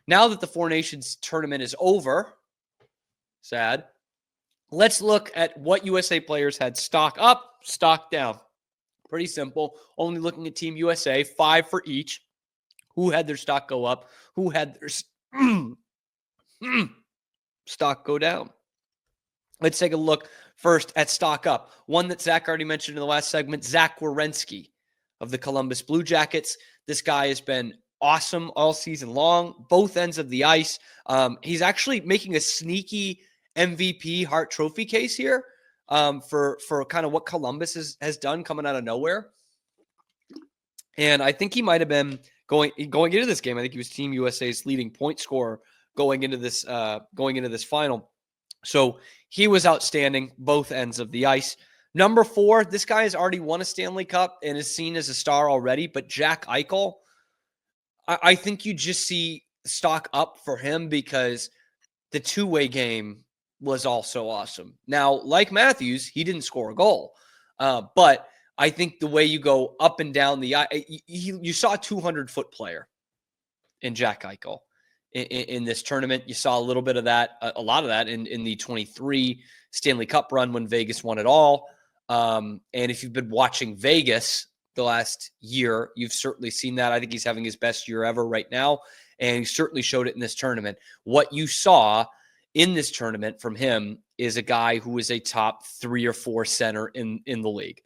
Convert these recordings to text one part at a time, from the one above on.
Now that the Four Nations tournament is over, sad, let's look at what USA players had stock up, stock down. Pretty simple. Only looking at Team USA, 5 for each. Who had their stock go up? Who had their stock go down? Let's take a look first at stock up. One that Zach already mentioned in the last segment, Zach Werenski of the Columbus Blue Jackets. This guy has been awesome all season long, both ends of the ice. He's actually making a sneaky MVP Hart Trophy case here for kind of what Columbus has done coming out of nowhere. And I think he might have been going into this game. I think he was Team USA's leading point scorer going into this final. So he was outstanding, both ends of the ice. Number 4, this guy has already won a Stanley Cup and is seen as a star already, but Jack Eichel, I think you just see stock up for him because the two-way game was also awesome. Now, like Matthews, he didn't score a goal, but I think the way you go up and down the ice, you saw a 200-foot player in Jack Eichel. In this tournament, you saw a little bit of that, a lot of that in the 23 Stanley Cup run when Vegas won it all. And if you've been watching Vegas the last year, you've certainly seen that. I think he's having his best year ever right now, and he certainly showed it in this tournament. What you saw in this tournament from him is a guy who is a top 3 or 4 center in the league.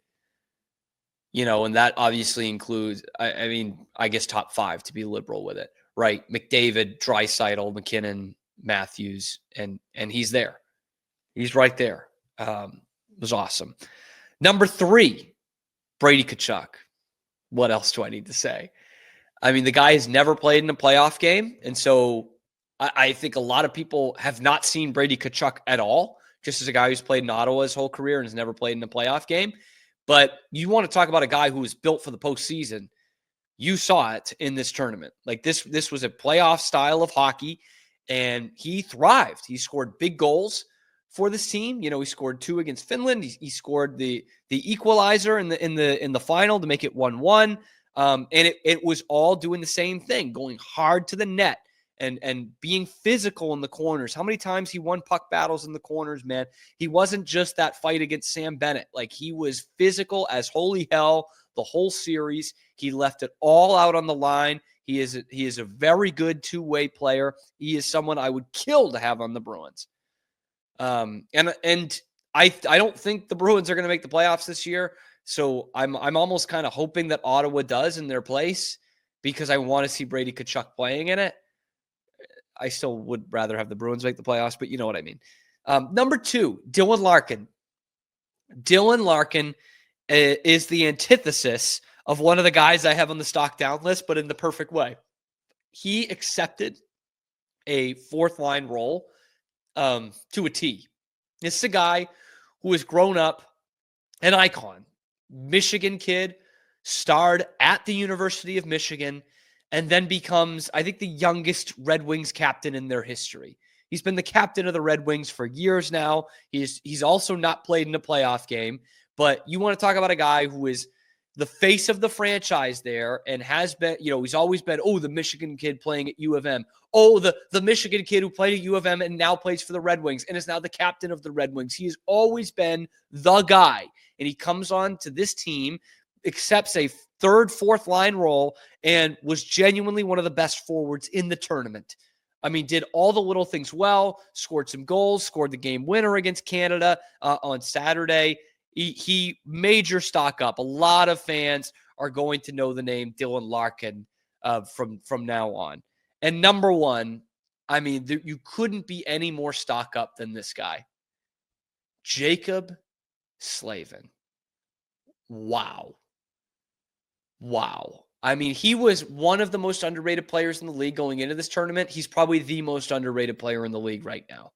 You know, and that obviously includes, I guess top 5 to be liberal with it. Right, McDavid, Draisaitl, McKinnon, Matthews, and he's there. He's right there. It was awesome. Number 3, Brady Tkachuk. What else do I need to say? I mean, the guy has never played in a playoff game, and so I think a lot of people have not seen Brady Tkachuk at all, just as a guy who's played in Ottawa his whole career and has never played in a playoff game. But you want to talk about a guy who was built for the postseason. You saw it in this tournament. Like this was a playoff style of hockey, and he thrived. He scored big goals for this team. You know, he scored 2 against Finland. He scored the equalizer in the final to make it 1-1. And it was all doing the same thing, going hard to the net and being physical in the corners. How many times he won puck battles in the corners, man? He wasn't just that fight against Sam Bennett. Like, he was physical as holy hell the whole series. He left it all out on the line. He is a very good two-way player. He is someone I would kill to have on the Bruins. And I don't think the Bruins are going to make the playoffs this year. So I'm almost kind of hoping that Ottawa does in their place because I want to see Brady Tkachuk playing in it. I still would rather have the Bruins make the playoffs, but you know what I mean. Number 2, Dylan Larkin. Dylan Larkin is the antithesis of one of the guys I have on the stock down list, but in the perfect way. He accepted a 4th line role to a T. This is a guy who has grown up an icon. Michigan kid, starred at the University of Michigan, and then becomes, I think, the youngest Red Wings captain in their history. He's been the captain of the Red Wings for years now. He's also not played in a playoff game, but you want to talk about a guy who is the face of the franchise there and has been, you know, he's always been, the Michigan kid playing at U of M. The Michigan kid who played at U of M and now plays for the Red Wings and is now the captain of the Red Wings. He has always been the guy. And he comes on to this team, accepts a 3rd, 4th line role, and was genuinely one of the best forwards in the tournament. I mean, did all the little things well, scored some goals, scored the game winner against Canada on Saturday. He major stock up. A lot of fans are going to know the name Dylan Larkin from now on. And number 1, I mean, you couldn't be any more stock up than this guy. Jaccob Slavin. Wow. I mean, he was one of the most underrated players in the league going into this tournament. He's probably the most underrated player in the league right now.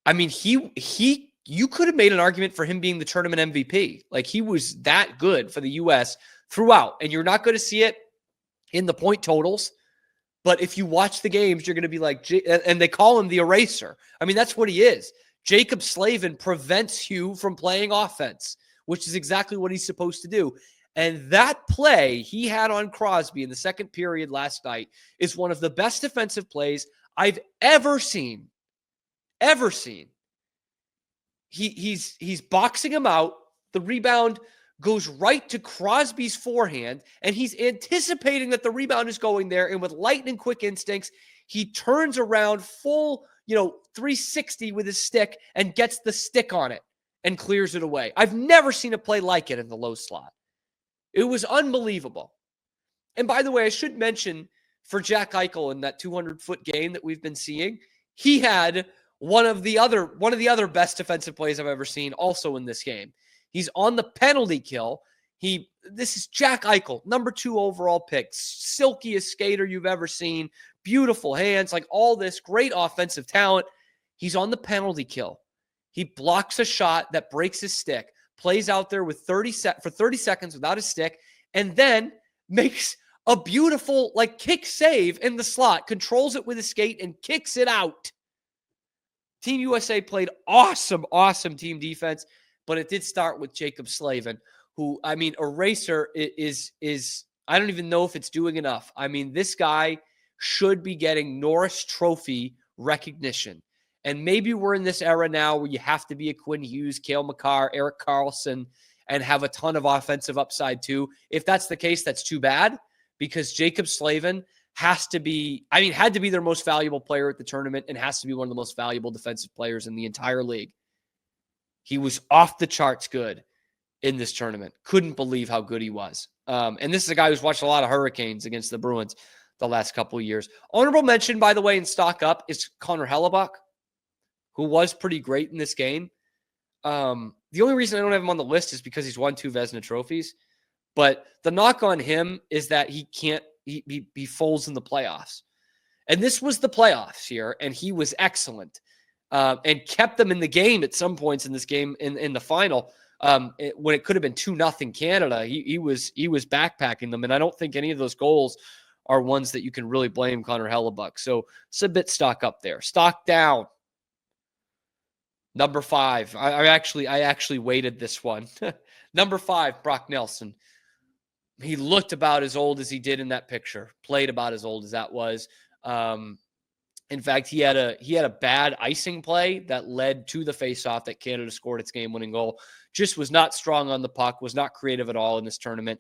I mean, you could have made an argument for him being the tournament MVP. Like, he was that good for the U.S. throughout. And you're not going to see it in the point totals. But if you watch the games, you're going to be like, and they call him the eraser. I mean, that's what he is. Jaccob Slavin prevents you from playing offense, which is exactly what he's supposed to do. And that play he had on Crosby in the second period last night is one of the best defensive plays I've ever seen. Ever seen. He's boxing him out. The rebound goes right to Crosby's forehand, and he's anticipating that the rebound is going there. And with lightning quick instincts, he turns around full, 360 with his stick and gets the stick on it and clears it away. I've never seen a play like it in the low slot. It was unbelievable. And by the way, I should mention for Jack Eichel in that 200-foot game that we've been seeing, he had one of the other best defensive plays I've ever seen also in this game. He's on the penalty kill. This is Jack Eichel, number 2 overall pick, silkiest skater you've ever seen, beautiful hands, like all this great offensive talent. He's on the penalty kill. He blocks a shot that breaks his stick, plays out there with 30 seconds without his stick, and then makes a beautiful kick save in the slot, controls it with his skate and kicks it out. Team USA played awesome team defense, but it did start with Jaccob Slavin, who, Eraser is I don't even know if it's doing enough. This guy should be getting Norris Trophy recognition. And maybe we're in this era now where you have to be a Quinn Hughes, Cale Makar, Erik Karlsson, and have a ton of offensive upside too. If that's the case, that's too bad, because Jaccob Slavin had to be their most valuable player at the tournament and has to be one of the most valuable defensive players in the entire league. He was off the charts good in this tournament. Couldn't believe how good he was. And this is a guy who's watched a lot of Hurricanes against the Bruins the last couple of years. Honorable mention, by the way, in stock up is Connor Hellebuyck, who was pretty great in this game. The only reason I don't have him on the list is because he's won 2 Vezina trophies. But the knock on him is that he folds in the playoffs. And this was the playoffs here, and he was excellent and kept them in the game at some points in this game in the final. When it could have been 2-0 Canada, he was backpacking them. And I don't think any of those goals are ones that you can really blame Connor Hellebuyck. So it's a bit stock up there. Stock down. Number 5. I actually weighted this one. Number 5, Brock Nelson. He looked about as old as he did in that picture. Played about as old as that was. In fact, he had a bad icing play that led to the faceoff that Canada scored its game-winning goal. Just was not strong on the puck, was not creative at all in this tournament.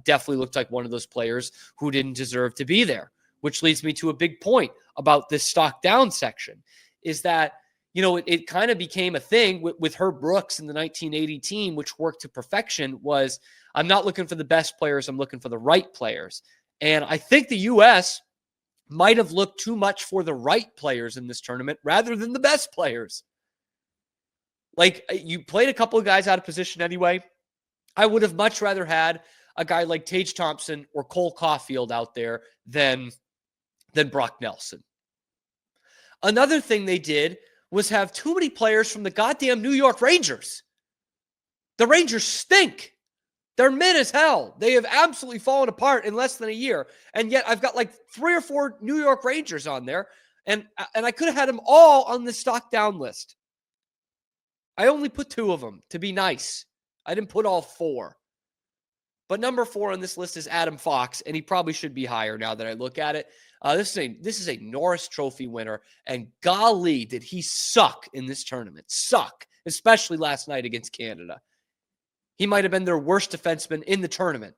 Definitely looked like one of those players who didn't deserve to be there, which leads me to a big point about this stock down section, is that it kind of became a thing with Herb Brooks in the 1980 team, which worked to perfection, was I'm not looking for the best players, I'm looking for the right players. And I think the U.S. might have looked too much for the right players in this tournament rather than the best players. You played a couple of guys out of position anyway. I would have much rather had a guy like Tage Thompson or Cole Caulfield out there than Brock Nelson. Another thing they did was have too many players from the goddamn New York Rangers. The Rangers stink. They're mid as hell. They have absolutely fallen apart in less than a year. And yet I've got 3 or 4 New York Rangers on there. And I could have had them all on the stock down list. I only put 2 of them to be nice. I didn't put all 4. But number 4 on this list is Adam Fox, and he probably should be higher now that I look at it. This is a Norris Trophy winner, and golly, did he suck in this tournament. Suck, especially last night against Canada. He might have been their worst defenseman in the tournament.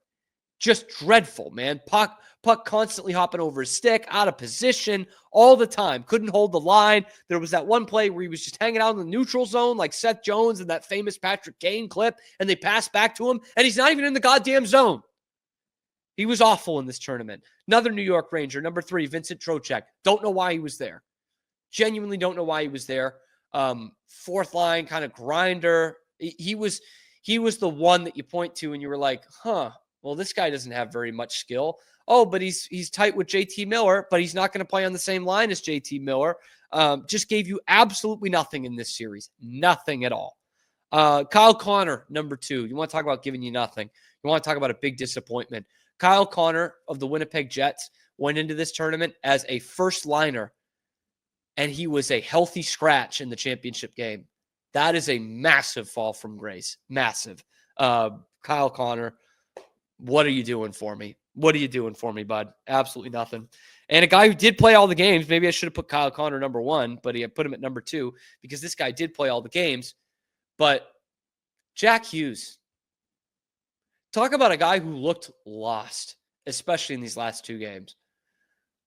Just dreadful, man. Puck constantly hopping over his stick, out of position all the time. Couldn't hold the line. There was that one play where he was just hanging out in the neutral zone like Seth Jones in that famous Patrick Kane clip, and they passed back to him, and he's not even in the goddamn zone. He was awful in this tournament. Another New York Ranger, number 3, Vincent Trocheck. Don't know why he was there. Genuinely don't know why he was there. 4th line kind of grinder. He was the one that you point to and you were like, well, this guy doesn't have very much skill. Oh, but he's tight with JT Miller, but he's not going to play on the same line as JT Miller. Just gave you absolutely nothing in this series. Nothing at all. Kyle Connor, number 2. You want to talk about giving you nothing. You want to talk about a big disappointment. Kyle Connor of the Winnipeg Jets went into this tournament as a first liner, and he was a healthy scratch in the championship game. That is a massive fall from grace. Massive. Kyle Connor, What are you doing for me? What are you doing for me, bud? Absolutely nothing. And a guy who did play all the games, maybe I should have put Kyle Connor number 1, but he put him at number 2 because this guy did play all the games. But Jack Hughes, talk about a guy who looked lost, especially in these last 2 games.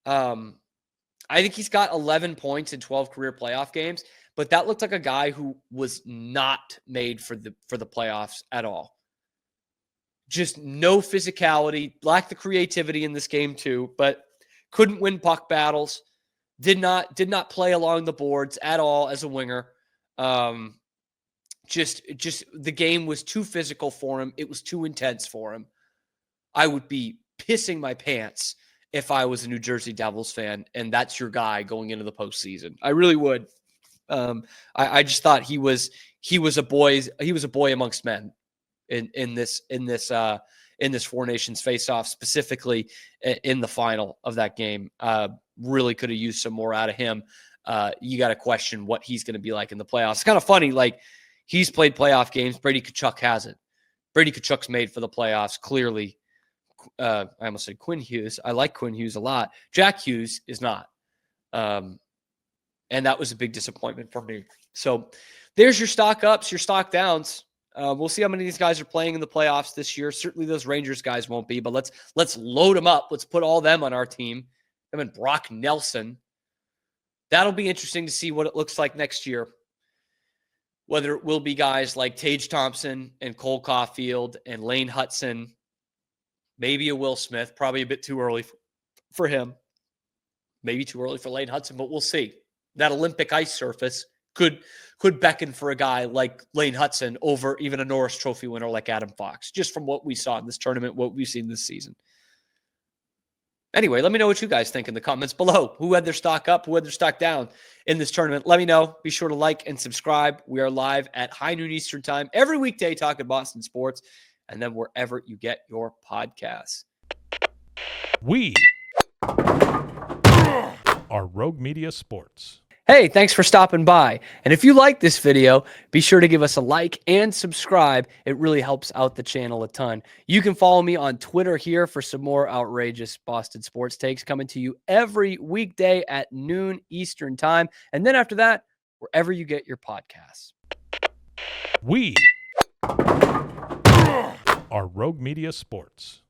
I think he's got 11 points in 12 career playoff games, but that looked like a guy who was not made for the playoffs at all. Just no physicality, lacked the creativity in this game too, but couldn't win puck battles. Did not play along the boards at all as a winger. Just the game was too physical for him. It was too intense for him. I would be pissing my pants if I was a New Jersey Devils fan and that's your guy going into the postseason. I really would. I just thought he was a boy amongst men in this Four Nations Faceoff, specifically in the final of that game. Really could have used some more out of him. You got to question what he's going to be like in the playoffs. It's kind of funny, like he's played playoff games. Brady Tkachuk hasn't. Brady Tkachuk's made for the playoffs, clearly. I almost said Quinn Hughes. I like Quinn Hughes a lot. Jack Hughes is not. And that was a big disappointment for me. So there's your stock ups, your stock downs. We'll see how many of these guys are playing in the playoffs this year. Certainly those Rangers guys won't be, but let's load them up. Let's put all them on our team. Them and Brock Nelson. That'll be interesting to see what it looks like next year. Whether it will be guys like Tage Thompson and Cole Caulfield and Lane Hudson, maybe a Will Smith, probably a bit too early for him. Maybe too early for Lane Hudson, but we'll see. That Olympic ice surface could beckon for a guy like Lane Hudson over even a Norris Trophy winner like Adam Fox, just from what we saw in this tournament, what we've seen this season. Anyway, let me know what you guys think in the comments below. Who had their stock up? Who had their stock down in this tournament? Let me know. Be sure to like and subscribe. We are live at high noon Eastern time every weekday talking Boston sports, and then wherever you get your podcasts. We are Rogue Media Sports. Hey, thanks for stopping by. And if you like this video, be sure to give us a like and subscribe. It really helps out the channel a ton. You can follow me on Twitter here for some more outrageous Boston sports takes coming to you every weekday at noon Eastern time. And then after that, wherever you get your podcasts. We are Rogue Media Sports.